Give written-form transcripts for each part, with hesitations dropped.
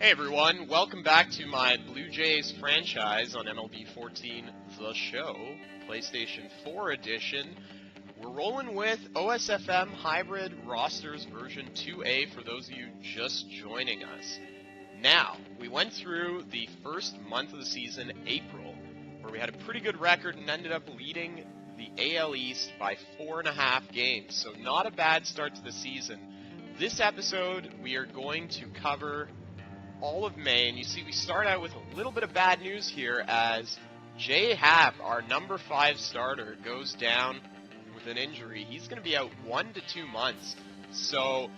Hey everyone, welcome back to my Blue Jays franchise on MLB 14 The Show, PlayStation 4 edition. We're rolling with OSFM Hybrid Rosters version 2A for those of you just joining us. Now, we went through the first month of the season, April, where we had a pretty good record and ended up leading the AL East by 4.5 games, so not a bad start to the season. This episode, we are going to cover all of May, and you see we start out with a little bit of bad news here as Jay Happ, our number 5 starter, goes down with an injury. He's going to be out 1 to 2 months, so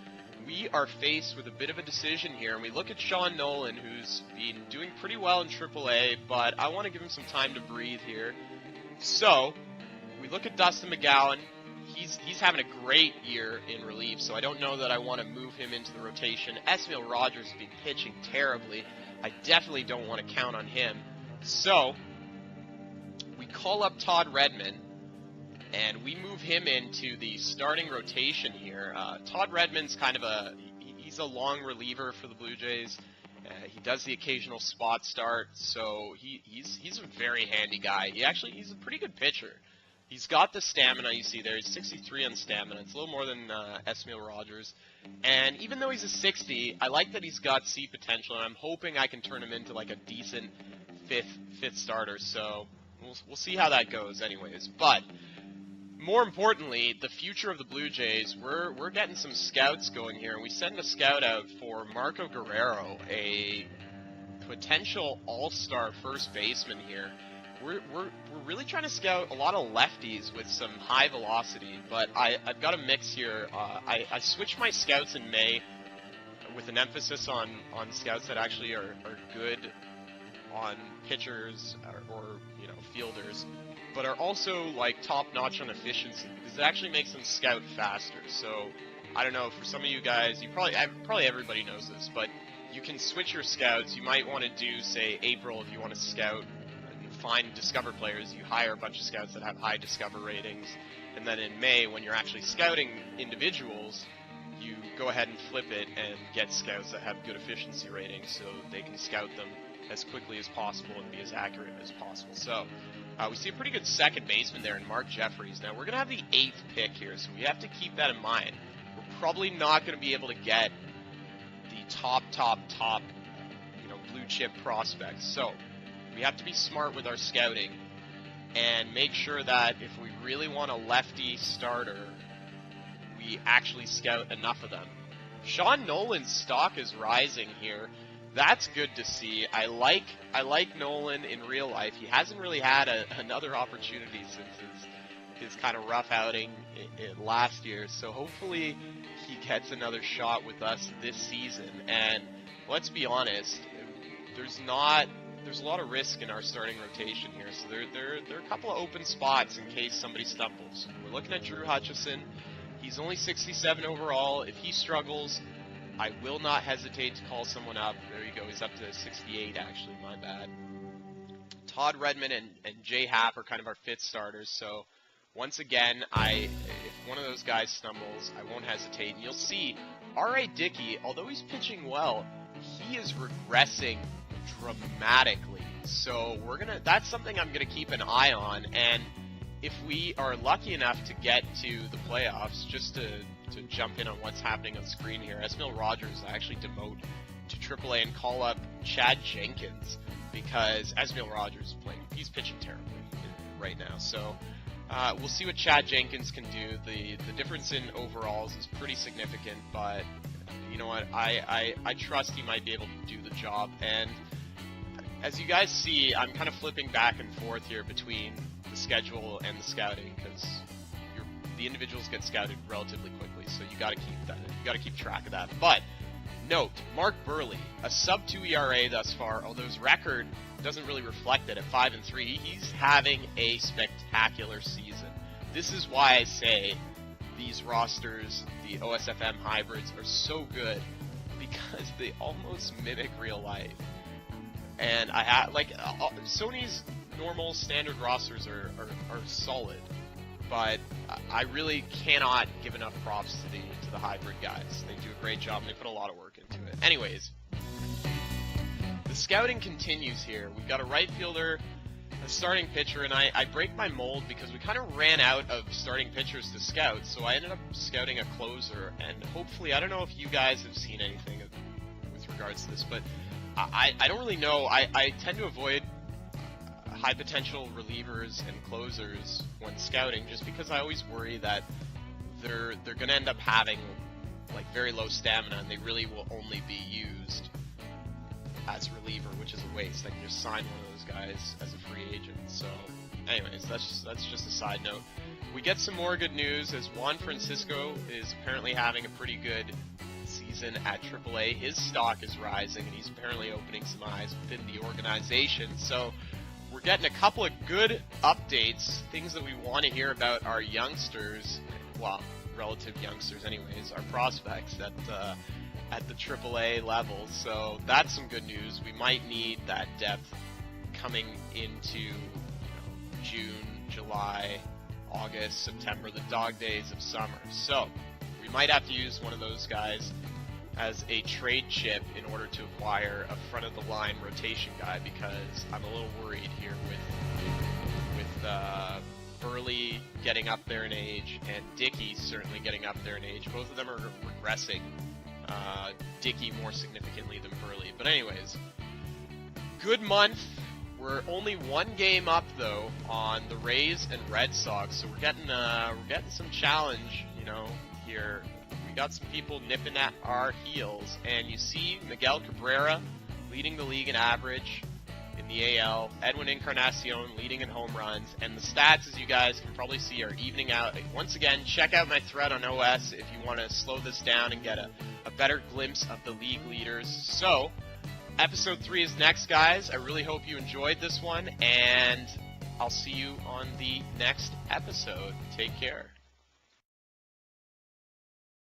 we are faced with a bit of a decision here, and we look at Sean Nolan, who's been doing pretty well in AAA, but I want to give him some time to breathe here. So, we look at Dustin McGowan. He's having a great year in relief, so I don't know that I want to move him into the rotation. Esmil Rogers has been pitching terribly. I definitely don't want to count on him. So, we call up Todd Redmond, and we move him into the starting rotation here. Todd Redmond's kind of he's a long reliever for the Blue Jays. He does the occasional spot start, so he's a very handy guy. He's a pretty good pitcher. He's got the stamina you see there. He's 63 on stamina. It's a little more than Esmil Rogers. And even though he's a 60, I like that he's got C potential, and I'm hoping I can turn him into like a decent fifth starter. So we'll see how that goes anyways. But more importantly, the future of the Blue Jays, we're getting some scouts going here, and we send a scout out for Marco Guerrero, a potential all-star first baseman here. We're really trying to scout a lot of lefties with some high velocity, but I've got a mix here. I switched my scouts in May with an emphasis on scouts that actually are good on pitchers or fielders, but are also like top notch on efficiency, because it actually makes them scout faster. So I don't know, for some of you guys, probably everybody knows this, but you can switch your scouts. You might want to do, say, April if you want to scout find Discover players. You hire a bunch of scouts that have high Discover ratings, and then in May, when you're actually scouting individuals, you go ahead and flip it and get scouts that have good efficiency ratings so they can scout them as quickly as possible and be as accurate as possible. So we see a pretty good second baseman there in Mark Jeffries. Now we're going to have the 8th pick here, so we have to keep that in mind. We're probably not going to be able to get the top blue chip prospects. So we have to be smart with our scouting and make sure that if we really want a lefty starter, we actually scout enough of them. Sean Nolan's stock is rising here. That's good to see. I like Nolan in real life. He hasn't really had another opportunity since his kind of rough outing last year. So hopefully he gets another shot with us this season. And let's be honest, there's a lot of risk in our starting rotation here, so there are a couple of open spots in case somebody stumbles. We're looking at Drew Hutchison. He's only 67 overall. If he struggles, I will not hesitate to call someone up. There you go. He's up to 68, actually. My bad. Todd Redmond and Jay Happ are kind of our 5th starters, so once again, if one of those guys stumbles, I won't hesitate. And you'll see R.A. Dickey, although he's pitching well, he is regressing dramatically. So that's something I'm gonna keep an eye on, and if we are lucky enough to get to the playoffs, just to jump in on what's happening on screen here, Esmil Rogers I actually demote to AAA and call up Chad Jenkins, because Esmil Rogers he's pitching terribly right now. So we'll see what Chad Jenkins can do. The difference in overalls is pretty significant, but you know what, I trust he might be able to do the job. And as you guys see, I'm kind of flipping back and forth here between the schedule and the scouting, because the individuals get scouted relatively quickly, so you got to keep track of that. But note, Mark Burley, a sub-2 ERA thus far, although his record doesn't really reflect it at 5-3. He's having a spectacular season. This is why I say these rosters, the OSFM hybrids, are so good, because they almost mimic real life. And Sony's normal standard rosters are solid, but I really cannot give enough props to the hybrid guys. They do a great job, and they put a lot of work into it. Anyways, the scouting continues here. We've got a right fielder, a starting pitcher, and I break my mold because we kind of ran out of starting pitchers to scout, so I ended up scouting a closer, and hopefully, I don't know if you guys have seen anything with regards to this, but I don't really know. I tend to avoid high potential relievers and closers when scouting just because I always worry that they're going to end up having like very low stamina and they really will only be used as reliever, which is a waste. I can just sign one of those guys as a free agent. So anyways, that's just a side note. We get some more good news as Juan Francisco is apparently having a pretty good season at AAA. His stock is rising and he's apparently opening some eyes within the organization. So we're getting a couple of good updates, things that we want to hear about our youngsters, well, relative youngsters anyways, our prospects at the AAA level. So that's some good news. We might need that depth coming into June, July, August, September, the dog days of summer. So we might have to use one of those guys as a trade chip in order to acquire a front of the line rotation guy, because I'm a little worried here with Burley getting up there in age and Dickey certainly getting up there in age. Both of them are regressing. Dickey more significantly than Burley. But anyways, good month. We're only one game up though on the Rays and Red Sox, so we're getting some challenge, here. We got some people nipping at our heels, and you see Miguel Cabrera leading the league in average in the AL, Edwin Encarnacion leading in home runs, and the stats, as you guys can probably see, are evening out. Once again, check out my thread on OS if you want to slow this down and get a better glimpse of the league leaders. So, episode 3 is next, guys. I really hope you enjoyed this one, and I'll see you on the next episode. Take care.